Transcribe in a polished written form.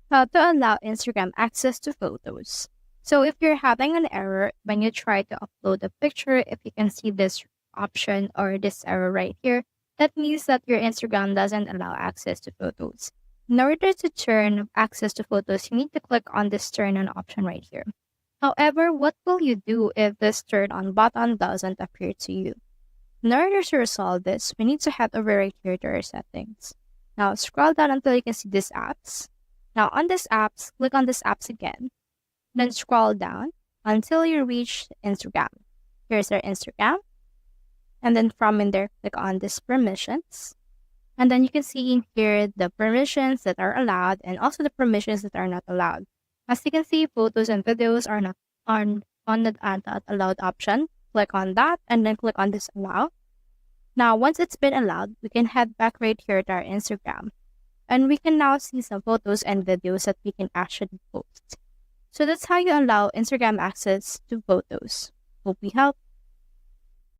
How to allow Instagram access to photos. So if you're having an error when you try to upload a picture, if you can see this option or this error right here, that means that your Instagram doesn't allow access to photos. In order to turn access to photos, you need to click on this turn on option right here. However, what will you do if this turn on button doesn't appear to you? In order to resolve this, we need to head over right here to our settings. Now scroll down until you can see these apps. Now on these apps, click on these apps again. Then scroll down until you reach Instagram. Here's our Instagram. And then from in there, click on this permissions. And then you can see in here the permissions that are allowed and also the permissions that are not allowed. As you can see, photos and videos are not on the not allowed option. Click on that and then click on this allow. Now, once it's been allowed, we can head back right here to our Instagram. And we can now see some photos and videos that we can actually post. So that's how you allow Instagram access to photos. Hope we helped.